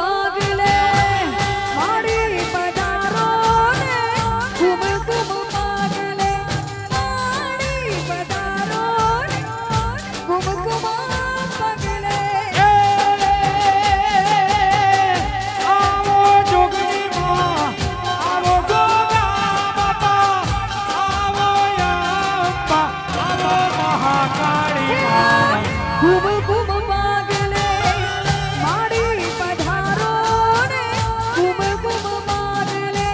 પાગલે માડી પધારો ને કુમ કુમ પાગલે માડી પધારો ને કુમ કુમ પાગલે આવો જોગણી માં આવો ગોગા બાપા આવો યામ્બા આવો મહાકાળી માં કુમ કુમ પાગલે માડી પધારો ને કુમ કુમ પાગલે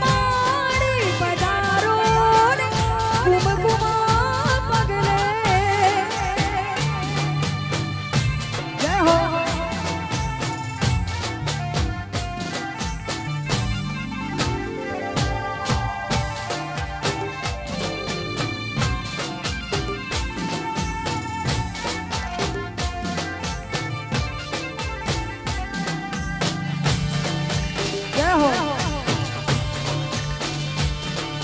માડી પધારો ને કુમ કુમ પાગલે જય હો જય હો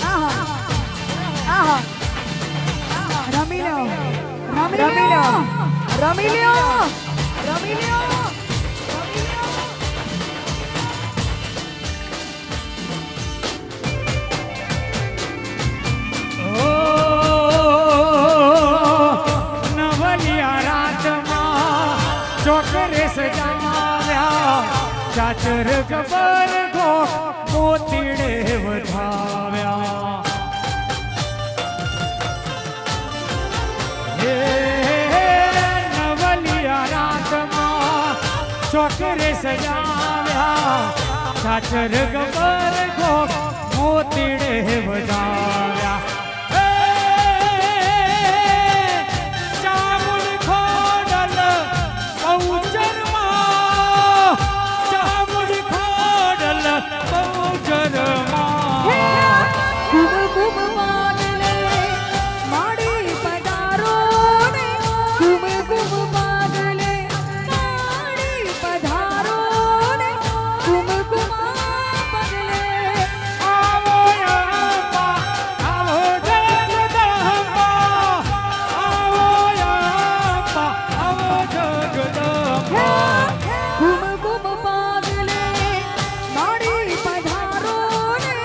આહા રમી લો રમી લો રમી લો રમી લો નવલિયા રાતમાં ચોકરે સજાવ્યા ચાચર ગબર ગો મોતીડે વધાવ્યા હે નવલિયા રાતમાં ચોકરે સજાવ્યા ચાચર ગબર ગો મોતીડે વધાવ્યા ચામુંડ ખોડલ બહુચરમાં ચામુંડ ખોડલ બહુચરમાં કુમ કુમ પાગલે માડી પધારો ને કુમ કુમ પાગલે માડી પધારો ને કુમ કુમ પાગલે આવો યામ્બા આવો જગદંબા આવો યામ્બા આવો જગદંબા કુમ કુમ પાગલે માડી પધારો ને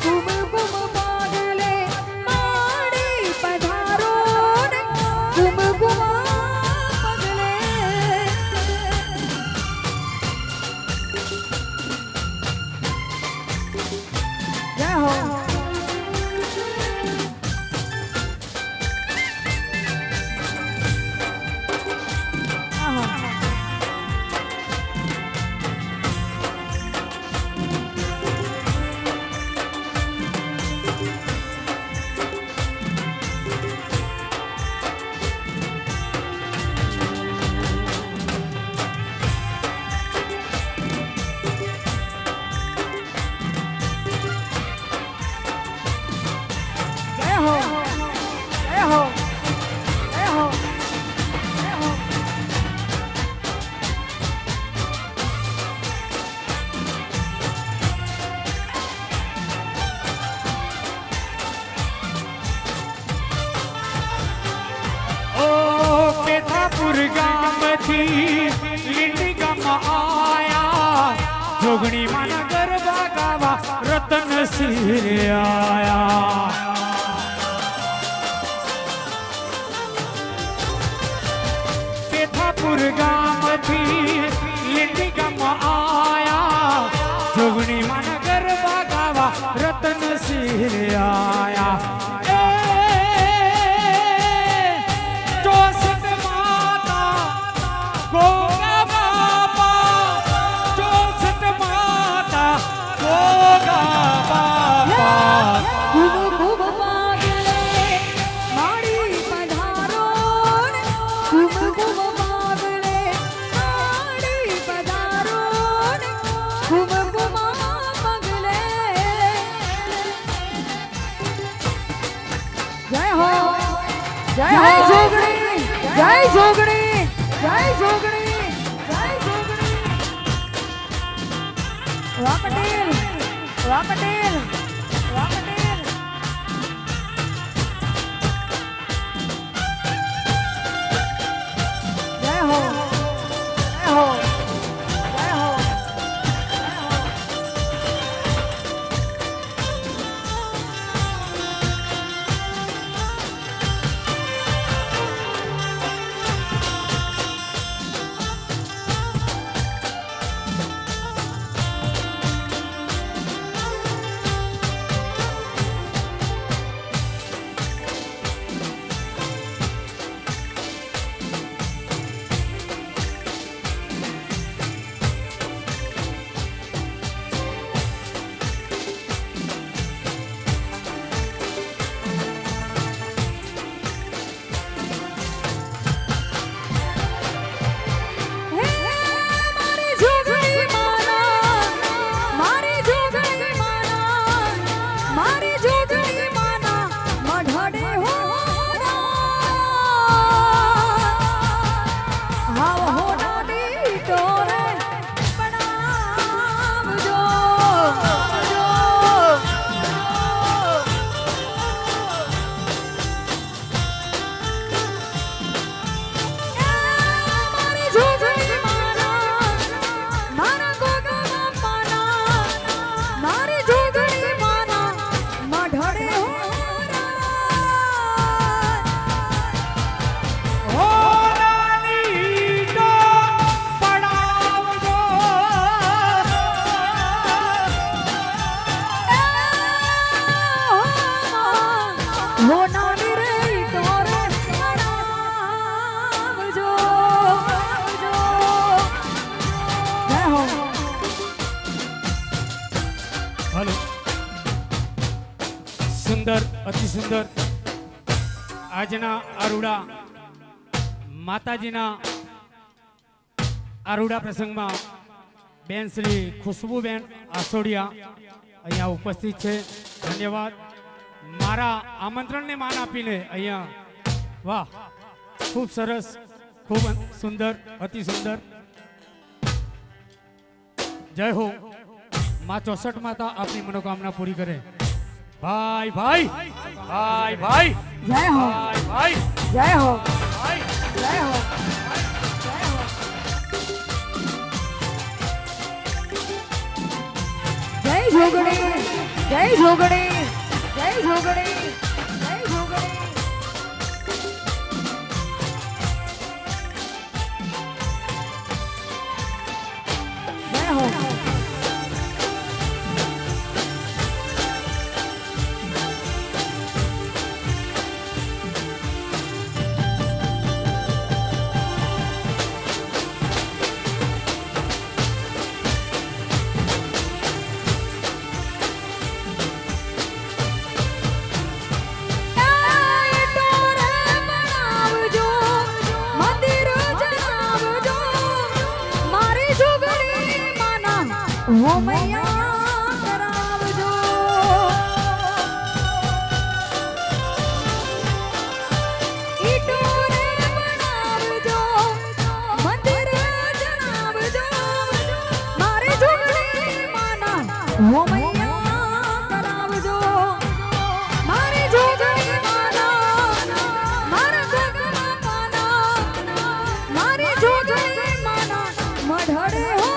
કુમ કુમ પાગલે માડી પધારો ને કુમ કુમ પાગલે જય હો આહા જય હો જય હો જય હો જય હો ઓ પેથાપુર ગામથી લીંડી ગામમાં આયા જોગણી માના ગરબા ગાવા રતનસિંહ આયા પેથાપુર ગામથી લીંડી ગામમાં આયા જોગણી માના ગરબા ગાવા રતનસિંહ આયા ચોસઠ માતા ગોગા બાપા ચોસઠ માતા ગોગા બાપા કુમ કુમ પાગલે માડી પધારો ને કુમ કુમ પાગલે માડી પધારો ને કુમ કુમ પાગલે જય હો જય જોગણી જય જોગણી જય જોગણી જય જોગણી વાહ પટેલ વાહ પટેલ વાહ પટેલ જય હો જય હો જય હો હલો સુંદર અતિ સુંદર આજના આરુડા માતાજીના આરુડા પ્રસંગમાં બેન શ્રી ખુશ્બુબેન આસોડિયા અહીંયા ઉપસ્થિત છે ધન્યવાદ મારા આમંત્રણને માન આપીને અહીંયા વાહ ખૂબ સરસ ખૂબ સુંદર અતિ સુંદર જય હો માં 64 માતા આપની મનોકામના પૂરી કરે ભાઈ ભાઈ ભાઈ ભાઈ જય હો ભાઈ ભાઈ જય હો ભાઈ જય હો જય જોગણી જય જોગણી જય જોગણી જય જોગણી જય હો ઓ મૈયા કરાવજો ઈટો રે બનાવજો મંદિર જણાવજો મારી જોગણી માના ઓ મૈયા કરાવજો મારી જોગણી માના મારા ગગના માના મારી જોગણી માના મઢડે હો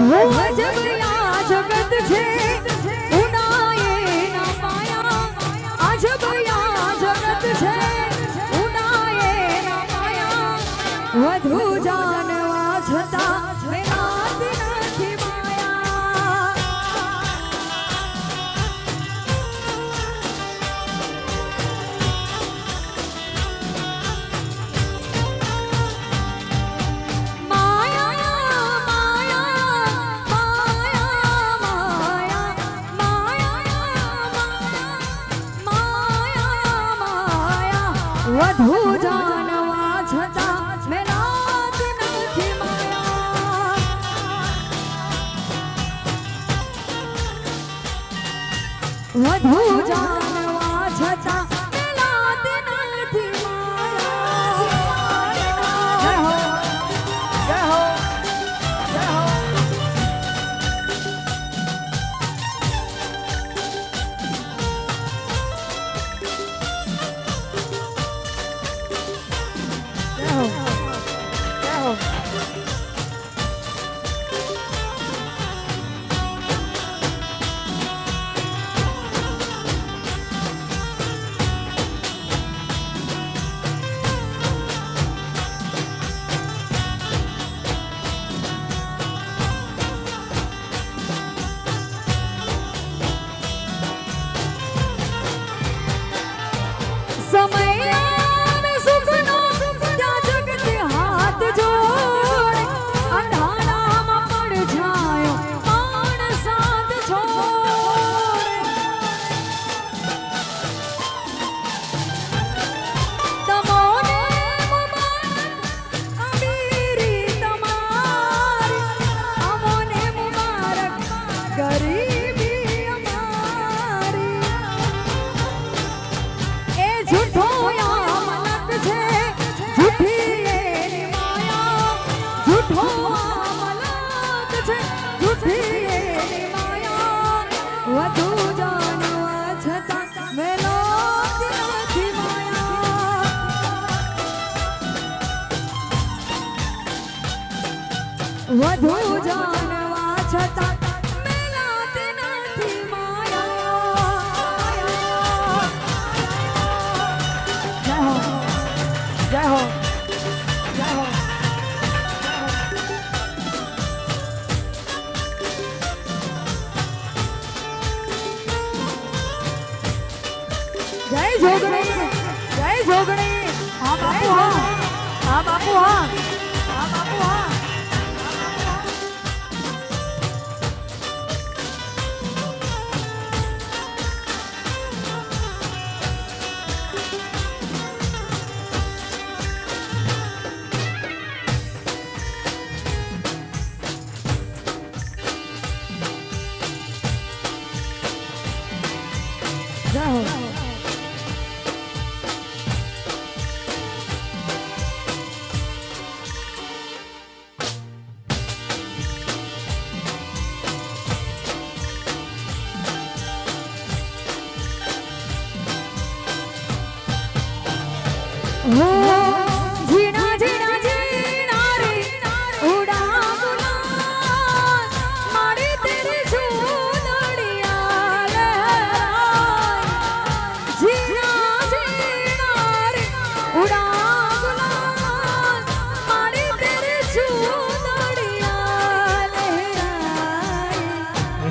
અજબયા જગત છે ઉનાએ ના માયા અજબયા જગત છે ઉનાએ ના માયા વધુ જાણવા છતાં મેરાત નથી માયા વધુ જાણવા છતાં મેરાત નથી માયા વધુ જાણવા છતાં મેરાત નથી માયા જય હો જય હો જય હો સમય આવે સુખનો ત્યાં જગતે હાથ જોડે અંધારામાં પડછાયો માણ સાથ છોડે તમોને મુબારક અમીરી તમારી અમોને મુબારક ગરીબી અમારી એ झूठो या मलक छे झूठी एनी माया झूठो मलक छे झूठी एनी माया વધુ જાણવા છતાં મેલો નથી માયા વધુ જાણવા છતાં મેલાત નથી માયા જોગણી જય જોગણી હા બાપુ હા હા બાપુ હા હા બાપુ હા જય હો જીણા જીણા જીણા રે ઉડા ગુલાલ મારી તેરી ઝૂલડિયા લહેરાય જીણા જીણા રે ઉડા ગુલાલ મારી તેરી ઝૂલડિયા લહેરાય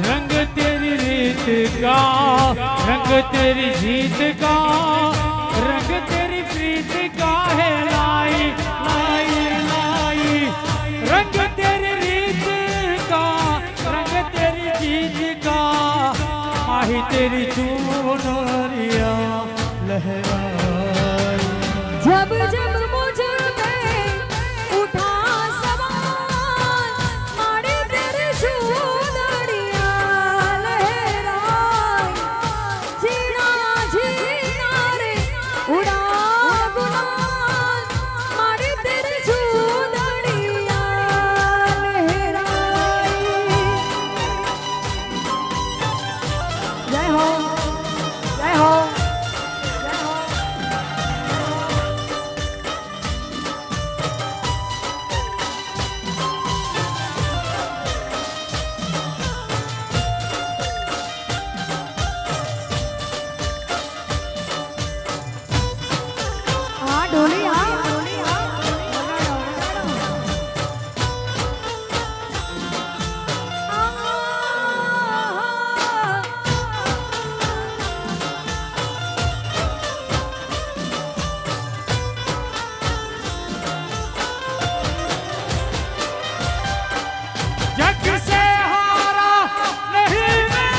रंग तेरी रीत का रंग तेरी जीत का रंग तेरी प्रीत का है लाई लाई लाई रंग तेरी रीत का रंग तेरी जीत का माही तेरी चूनरिया लहराई जब जब मुझ पे उठा सवाल मारे तेरे झूलड़ियां लहराए जीना जीना रे उड़ा गुलाल मारे तेरे झूलड़ियां लहराए जय हो जय हो जय हो हाँ ढोली हाँ ढोली हाँ जग से हारा नहीं मैं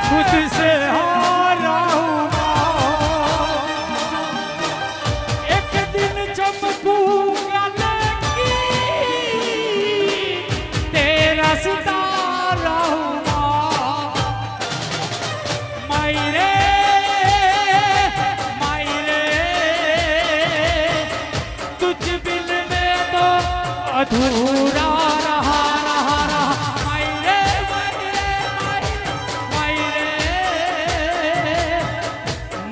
खुद से हारा हूँ एक दिन चमकूंगा लगी तेरा सितारा हूँ मायरे मायरे तुझ बिन में तो अधूरा रहा रहा रहा मायरे मायरे मायरे मायरे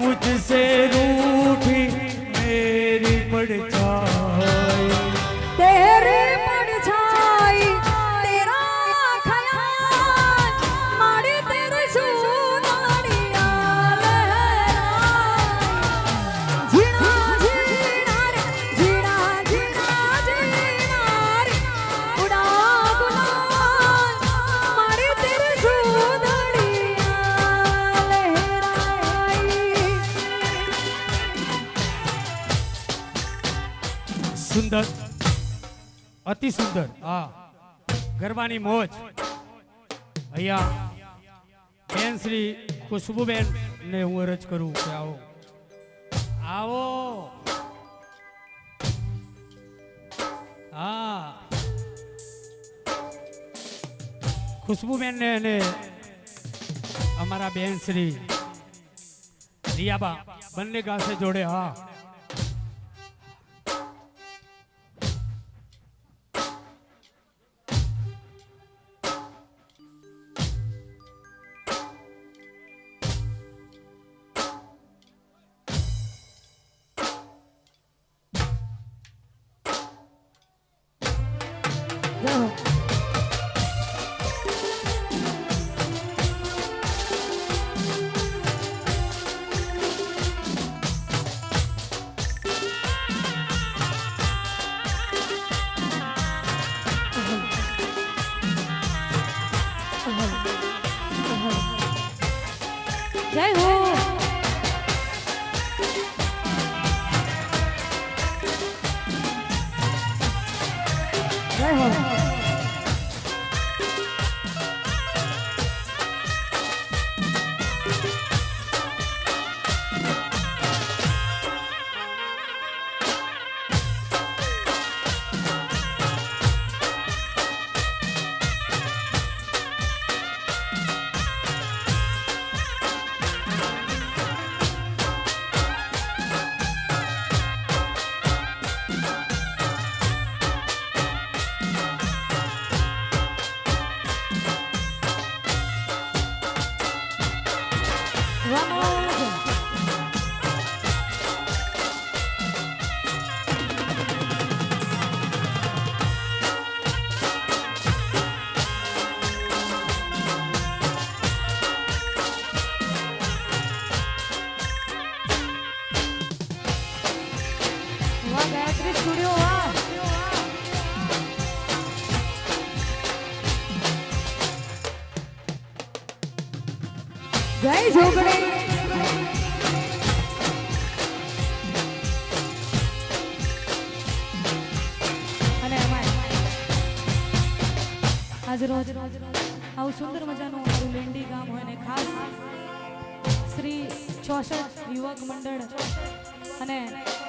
मुझसे रूठी मेरी परछाई तेरे परछाई तेरा ख्याल मारे तेरे झूलड़ियां लहराए जीना जीना रे जीना जीना जीना रे उड़ा गुलाल मारे तेरे झूलड़ियां लहराए સુંદર અતિ સુંદર હા ગરબાની મોજ અહીંયા બેન શ્રી ખુશ્બુબેન ને હું અરજ કરું કે આવો આવો હા ખુશ્બુબેન ને અને અમારા બેન શ્રી રિયાબા બંને ગાશે જોડે હા जय हो વાહ ગાયત્રી સ્ટુડિયો વાહ જય જોગણી અને આજ રોજ આવું સુંદર મજાનું અમારું લેંડી ગામ હોય ને ખાસ શ્રી 64 યુવક મંડળ અને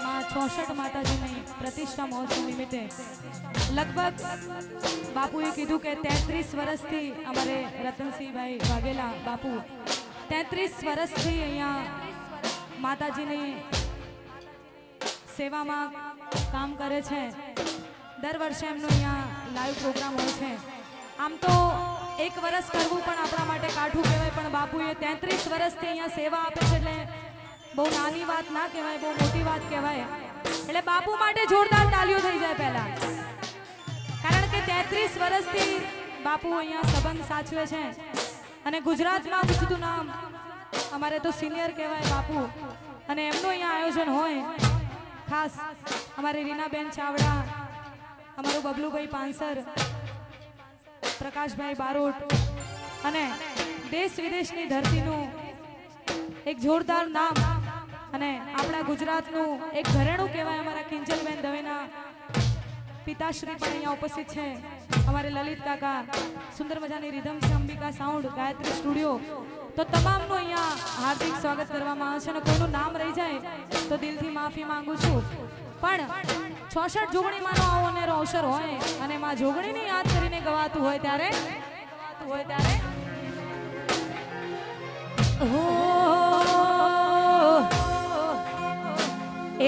માં 64 માતાજીની પ્રતિષ્ઠા મહોત્સવ નિમિત્તે લગભગ બાપુએ કીધું કે 33 વર્ષથી અમારે રતનસિંહભાઈ વાઘેલા બાપુ 33 વર્ષથી અહીંયા માતાજીની સેવામાં કામ કરે છે. દર વર્ષે એમનો અહીંયા લાઈવ પ્રોગ્રામ હોય છે. આમ તો એક વર્ષ કરવું પણ આપણા માટે કાઠું કહેવાય, પણ બાપુએ 33 વર્ષથી અહીંયા સેવા આપે છે એટલે બહુ નાની વાત ના કહેવાય, બહુ મોટી વાત કહેવાય. એટલે બાપુ માટે જોરદાર તાળીઓ થઈ જાય પહેલા, કારણ કે 33 વર્ષથી બાપુ અહીંયા સંબંધ સાચવે છે અને ગુજરાતમાં ઊંચું નામ, અમારે તો સિનિયર કહેવાય બાપુ. અને એમનું અહીંયા આયોજન હોય ખાસ અમારી રીનાબેન ચાવડા, અમારું બબલુભાઈ પાંસર, પ્રકાશભાઈ બારોટ અને દેશ વિદેશની ધરતીનું એક જોરદાર નામ અને આપણા ગુજરાતનું એક ઘરેણું કહેવાય અમારા કિંજલબેન દવેના પિતાશ્રી પણ અહીંયા ઉપસ્થિત છે. અમારે લલિત કાકા, સુંદર મજાની રિધમ છે અંબિકા સાઉન્ડ, ગાયત્રી સ્ટુડિયો. તો તમામનું અહીંયા હાર્દિક સ્વાગત કરવામાં આવે છે અને કોઈનું નામ રહી જાય તો દિલથી માફી માંગુ છું. પણ 66 જોગણીમાંનો આવો અનેરો અવસર હોય અને માં જોગણીને યાદ કરીને ગવાતું હોય ત્યારે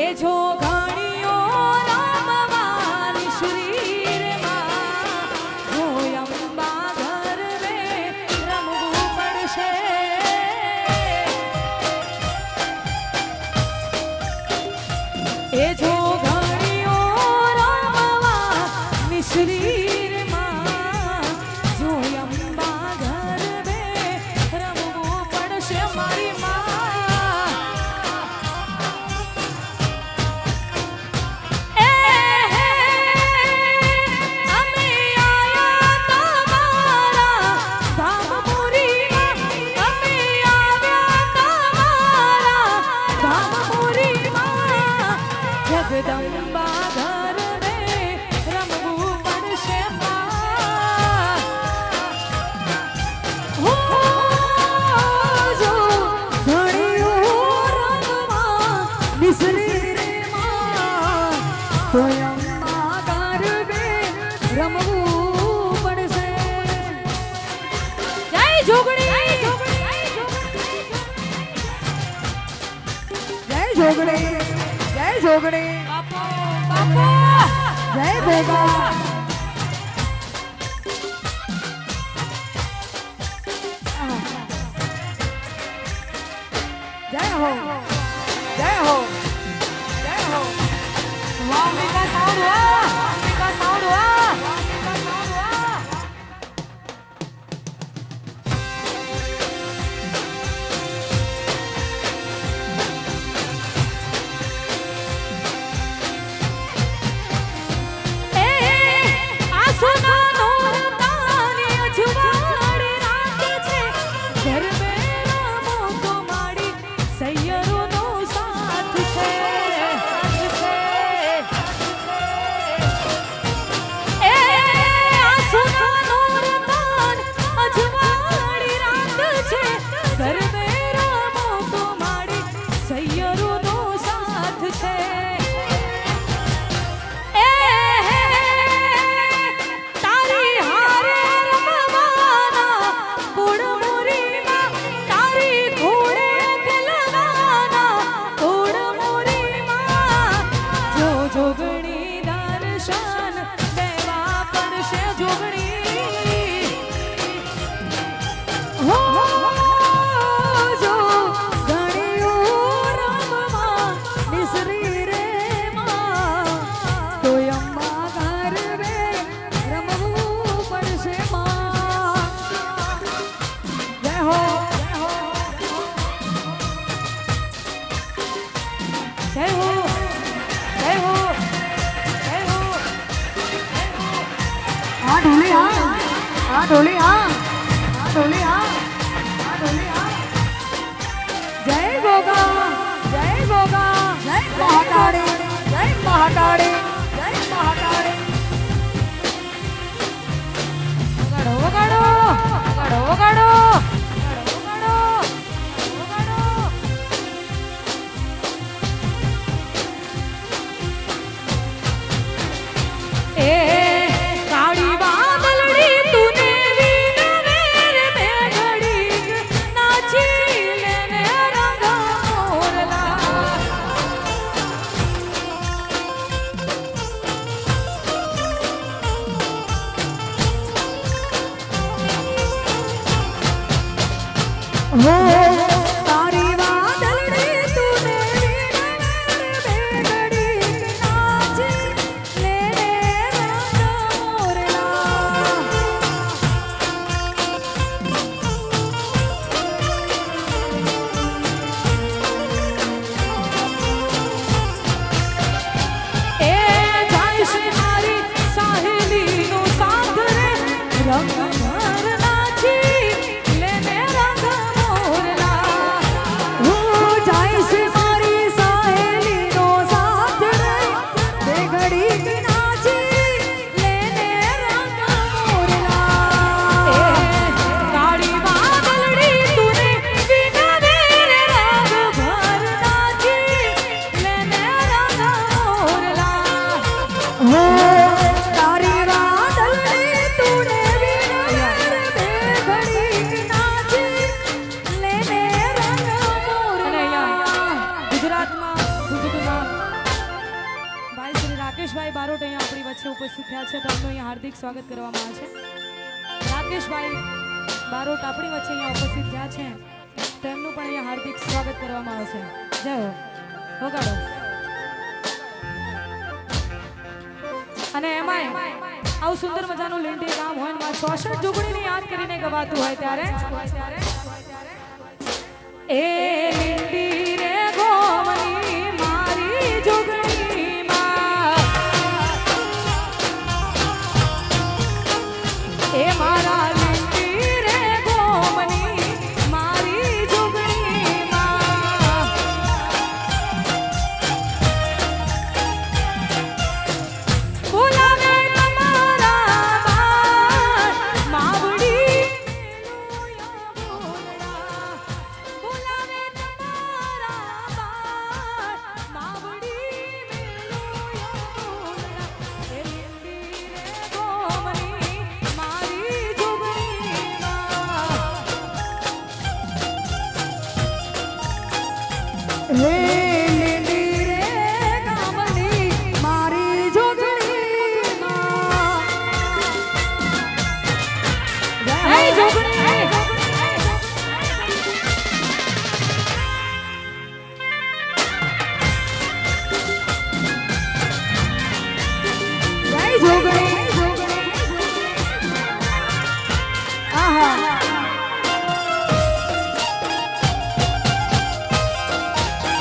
એ જોગણીઓ રામવાની શરીરમાં જોયંબા ઘર રે રમવું પડશે. એ જોગણીઓ રામવાની શરીરમાં જોયંબા ઘર રે રમવું પડશે મારી માં. જગદંબા ઘર રે રમવું પડશે માં. હો જો ઘણીઓ રમવા નિસરી રે માં, જોયંબા ઘર રે રમવું પડશે. જય જોગણી, જય જોગણી, જય જોગણી, બાપો બાપો, જય ભોગા. જય હો, જય હો, જય હો. વાહ અંબિકા સાઉન્ડ, વાહ અંબિકા સાઉન્ડ, વાહ અંબિકા સાઉન્ડ, વાહ. એ ઢોલી હા ઢોલી હા ઢોલી હા જય ગોગા જય ગોગા જય મહાકાળી જય મહાકાળી જય મહાકાળી વગાડો વગાડો વગાડો વગાડો વગાડો વગાડો એ કાળી વાદળડી તુને વીણવેર મેઘડી નાચી લેને રંગ મોરલા હો તારી વાદળડી તુને વીણવેર મેઘડી નાચી લેને રંગ મોરલા એ જાય છે મારી સાહેલીનો સાથ રે રંગ ભર નાચી લેને રંગ મોરલા હું જાય છે મારી સાહેલીનો સાથ રે બે ઘડી નાચી લેને રંગ મોરલા એ કાળી વાદળડી તુને વિનવેર રંગ ભર નાચી લેને રંગ મોરલા હો તારી વાદળડી તુને વિનવેર બે ઘડી નાચી લેને રંગ મોરલા ગુજરાતમાં ગુજુગુના ભાઈ શ્રી રાકેશભાઈ બારોટ અહીંયા આપણી વચ્ચે ઉપસ્થિત થયા છે તેમનું અહીંયા હાર્દિક સ્વાગત કરવામાં આવે છે રાકેશભાઈ બારોટ આપણી વચ્ચે અહીંયા ઉપસ્થિત થયા છે તેમનું પણ અહીંયા હાર્દિક સ્વાગત કરવામાં આવે છે જય હો વગાડો અને એમાંય આવું સુંદર મજાનું લીંડી ગામ હોય ને 66 જોગણીને યાદ કરીને ગવાતું હોય ત્યારે એ લીંડી રે ગોમની મારી જોગણીમાં એ મારા લીંડી રે ગોમની મારી જોગણીમાં બોલાવે તમારા બાળ માવડી મેલોયા બોલડા બોલાવે તમારા બાળ માવડી મેલોયા બોલડા એ લીંડી રે ગોમની મારી જોગણીમાં હે લીંડી રે ગામની મારી જોગણીમાં હે જોગણી જય જોગણી આહા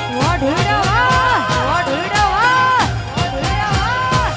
વાહ ઢોળા વાહ ઢોળા વાહ ઢોળા વાહ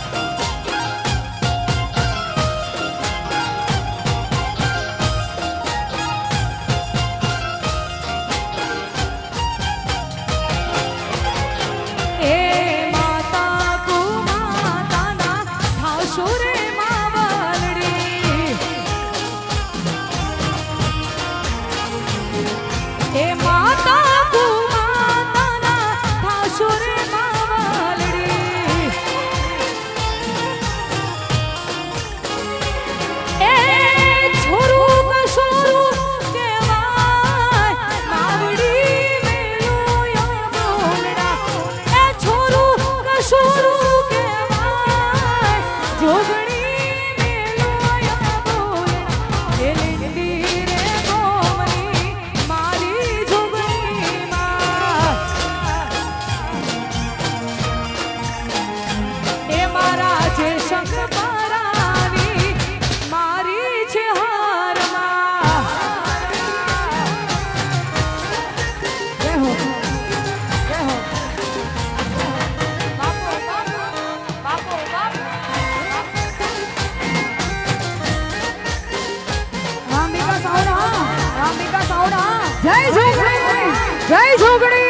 જય જોગણી જય જોગણી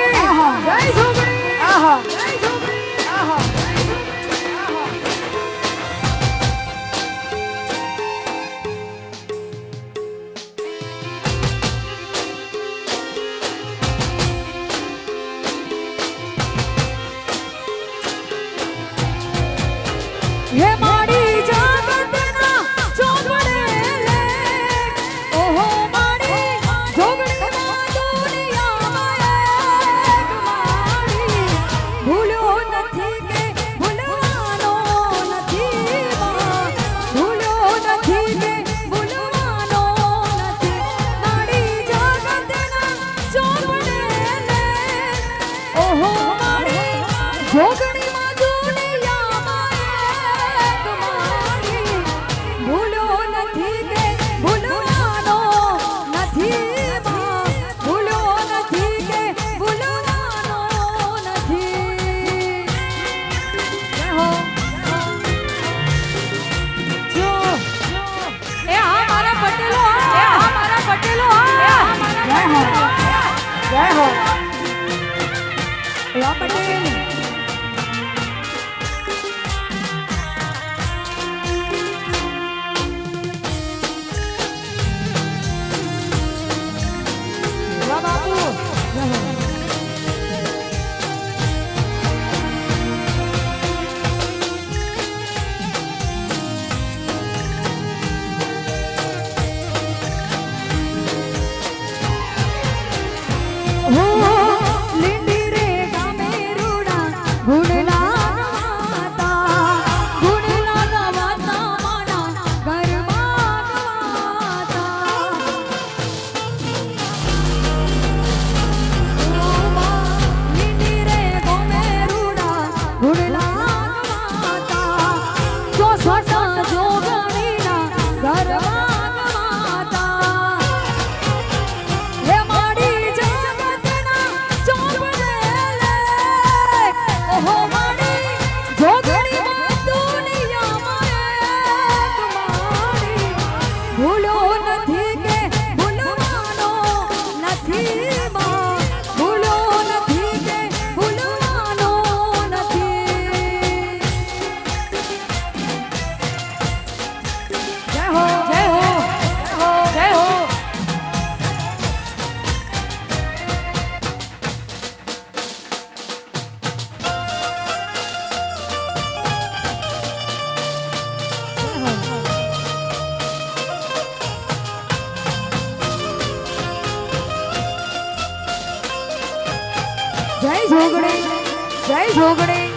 જય જોગણી આહા જય જોગણી આહા હે માડી જગતના ચોગડે લે ઓહો માડી જોગણીમાં દુનિયામાં એક માડી ભૂલ્યો નથી કે ભૂલવાનો નથી માં ભૂલ્યો નથી કે ભૂલવાનો નથી માડી જગતના ચોગડે લે ઓહો માડી જોગણીમાં દુનિયામાં ભૂલ્યો નથી કે ભૂલવાનો નથી માં ભૂલ્યો નથી કે ભૂલવાનો નથી જય હો જો એ હા મારા પટેલો એ હા મારા પટેલો જય હો જય હો એવા પટેલ બાપુ લીંડી રે ગામે રૂડા ગુણલા માતા ગુણલા માતા માના ઘરમાં લીંડી રે ગામે રૂડા ગુણલા માતા જો સોટા જોગણીના ઘરમાં માતા હે માડી જગતના ચોગડે લે ઓહો માડી જોગણીમાં દુનિયામાં એક માડી ભૂલ્યો નથી કે ભૂલવાનો નથી માં ભૂલ્યો નથી કે ભૂલવાનો નથી જય હો જય હો જય હો જય જોગણી જય જોગણી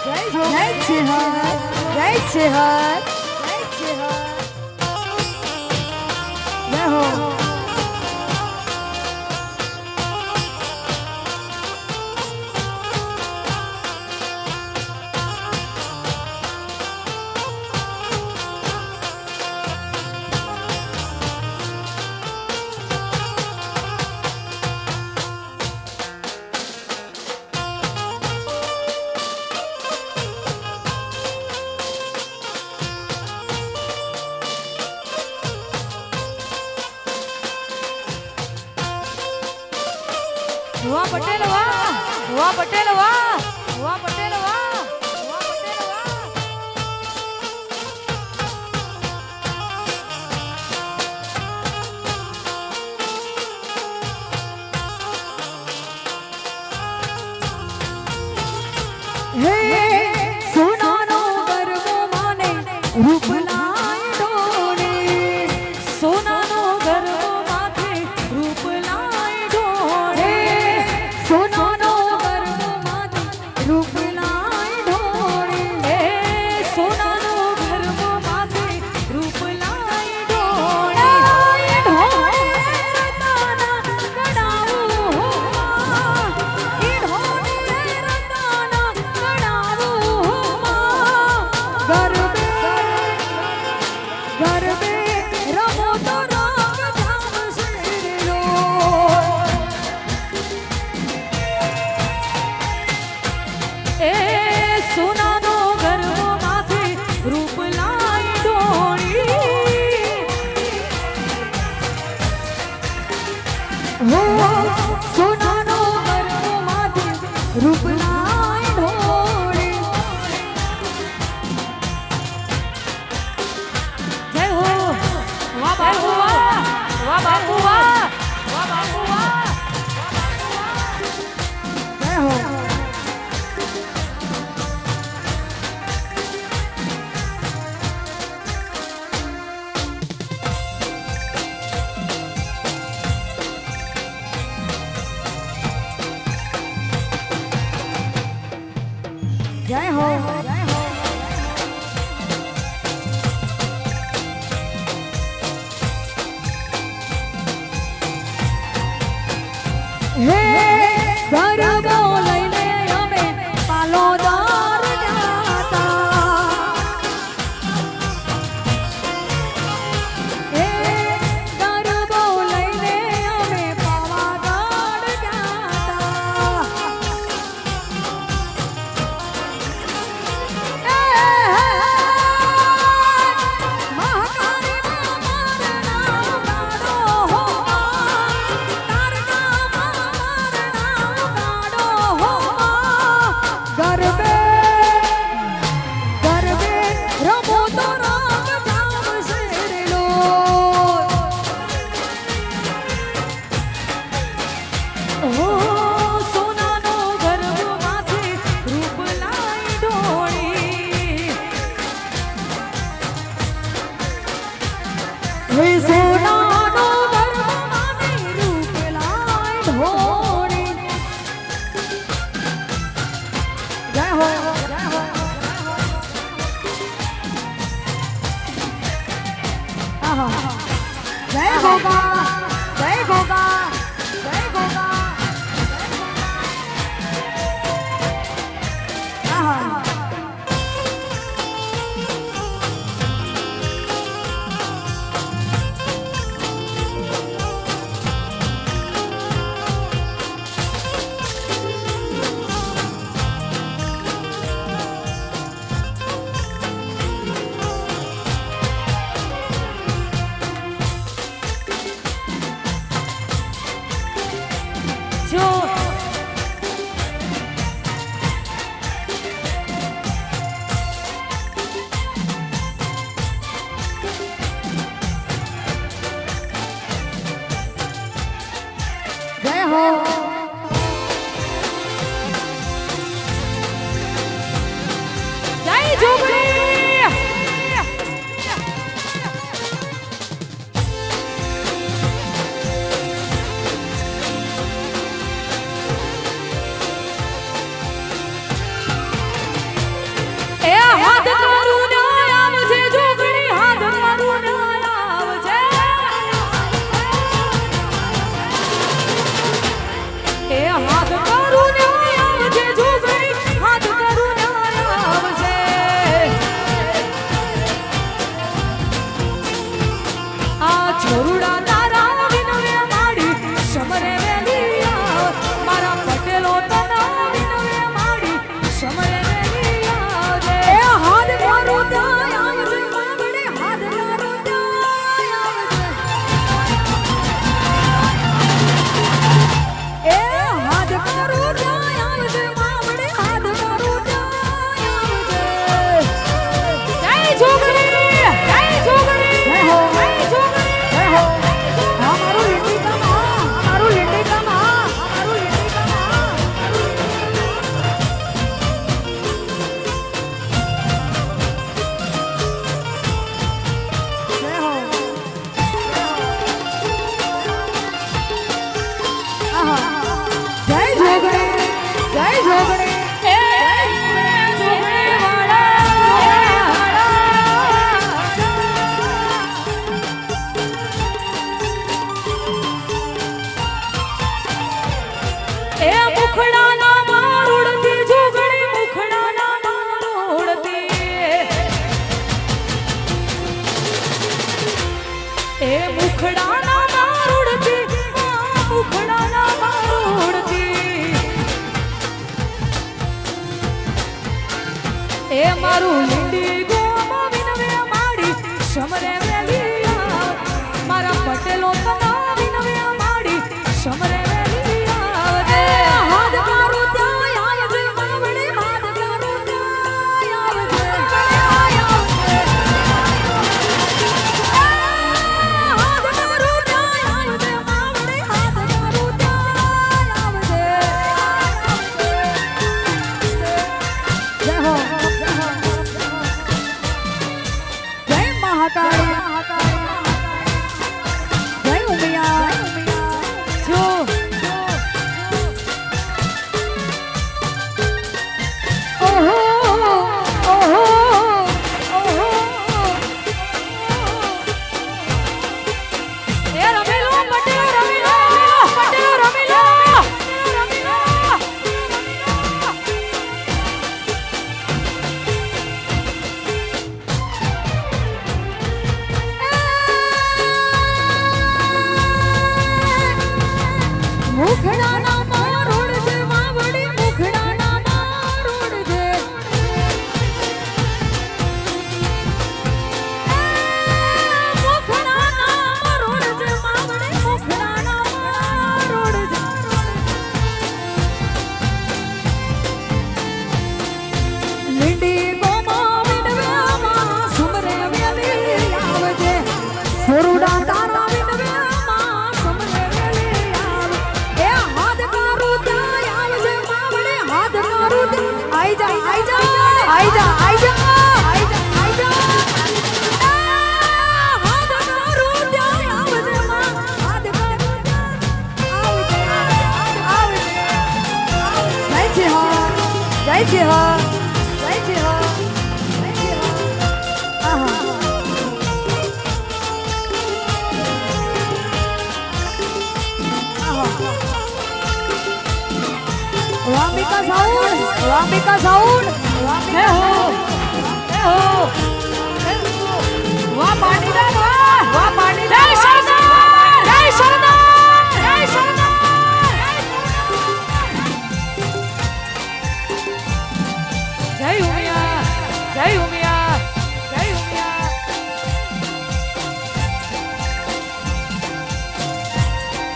જય જોગણી જય છેહર જય છેહર જય છેહર જય હો વાહ પટેલ વાહ વાહ પટેલ વાહ વાહ પટેલ વાહ વાહ પટેલ વાહ હે સોનાનો ગરબો માને રૂપલાય ડોરે સોનાનો ગરબો માથે રૂપલાય ડોરે સોનાનો ગરબો માથે હો સોનાનો ગરબો માથે રૂપલાય ઢોળી જય હો વાહ બાપુ વાહ વાહ બાપુ વાહ વાહ બાપુ વાહ જય હો જય હો જય હો હે ગરબો લઈને અમે પાલોદાર ગાતા હે ગરબો લઈને અમે પાવાગઢ ગાતા સોનાનો ગરબો માથે રૂપલાય ઢોળી હે સોનાનો ગરબો માથે રૂપલાય ઢોળી જય હો જય હો આહા જય ગોગા જય ગોગા જય ગોગા આહા જો જય હો જય જોગણી એ હાથ કરું ના આવજે જોગણી હાથ કરું ના આવજે એ હાથ કરું ના આવજે જોગણી હાથ કરું ના આવજે આ છોરુડા તારા વિનવે માડી સમરે વેલિયા મારા પટેલો તના વિનવે માડી સમરે વેલિયા રે એ હાથ કરું ત્યાં આવજે મામડે હાથ કરું ત્યાં આવજે એ હાથ કરું ત્યાં આવજે મામડે હાથ કરું ત્યાં આવજે જય જોગણી જય જોગણી જય હો જય જોગણી જય હો અમારું લીંડી કામ અમારું લીંડી કામ અમારું લીંડી કામ જય હો આહા જય જોગણી જય જોગણી એ જોગણી વાળા એ મુખડાના મારુડતી જોગણી મુખડાના મારુડતી એ મુખડાના મારુડતી મુખડાના મારુડતી એ મારું લીંડી ગોમાં વિનવે માડી સમરે વેલિયા મારા પટેલો તના વિનવે માડી સમરે જી હા જય જી હા જય જી હા આહા રામિકા સાઉન્ડ હે હો વાહ પાટીદાર વાહ પાટીદાર જય સરદાર જય સરદાર જય સરદાર જય ઉમિયા જય ઉમિયા જય ઉમિયા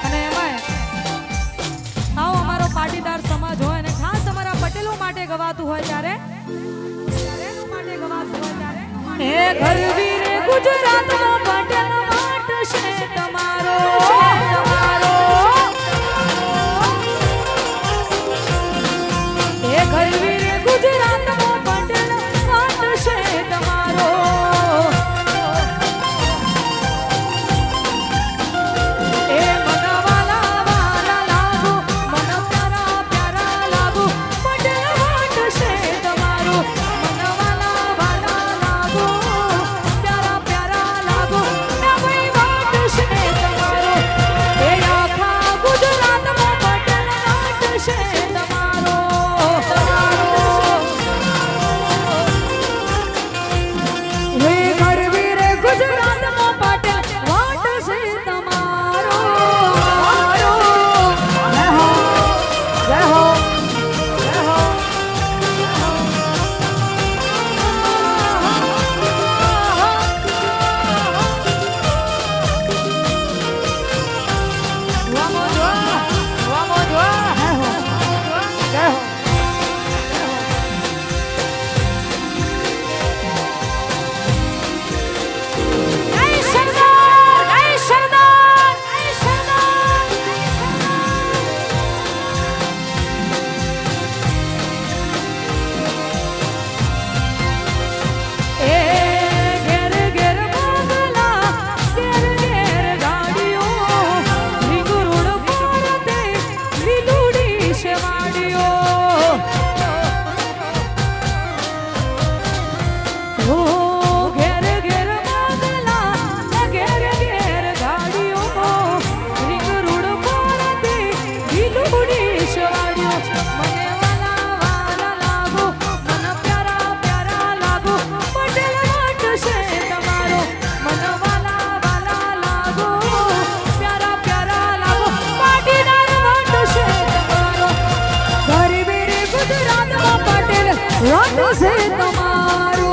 અને એમાં આવો અમારો પાટીદાર સમાજ હોય અને ખાસ અમારા પટેલો માટે ગવાતું હોય ત્યારે એનું માટે ગવાતું હોય ત્યારે હે ઘરવીરે ગુજરાતમાં પટેલ વાટ છે તમારો હે ઘરવીરે ગુજરાતમાં પટેલ વાટ છે તમારો એ મનવાલા વાલા લાગુ મન પ્યારા પ્યારા લાગુ પટેલ વાટ છે તમારો મનવાલા વાલા લાગુ પ્યારા પ્યારા લાગુ ના ભાઈ વાટ છે તમારો એ આખા ગુજરાતમાં પટેલ વાટ છે તમારો હે ઘરવીરે ગુજરાતમાં પટેલ વાટ છે તમારો જય હો જય હો જય હો વામો જો હે હો જય હો જય સરદાર જય સરદાર જય સરદાર એ ઘેર ઘેર મોગલા ઘેર ઘેર ગાડીઓ રીંગુરુડ પાડતે લીલુડી શેવાડીઓ ઓ ઘેર ઘેર મોગલા ઘેર ઘેર ગાડીઓ રીંગુરુડ પાડતે લીલુડી શેવાડીઓ મને વાલા વાલા લાગો મન પ્યારા પ્યારા લાગો પટેલ વાટ છે તમારો મન વાલા વાલા લાગો પ્યારા પ્યારા લાગો પાટીદાર વાટ છે તમારો ગરીબી રે ગુજરાતમાં પટેલ વાટ છે તમારો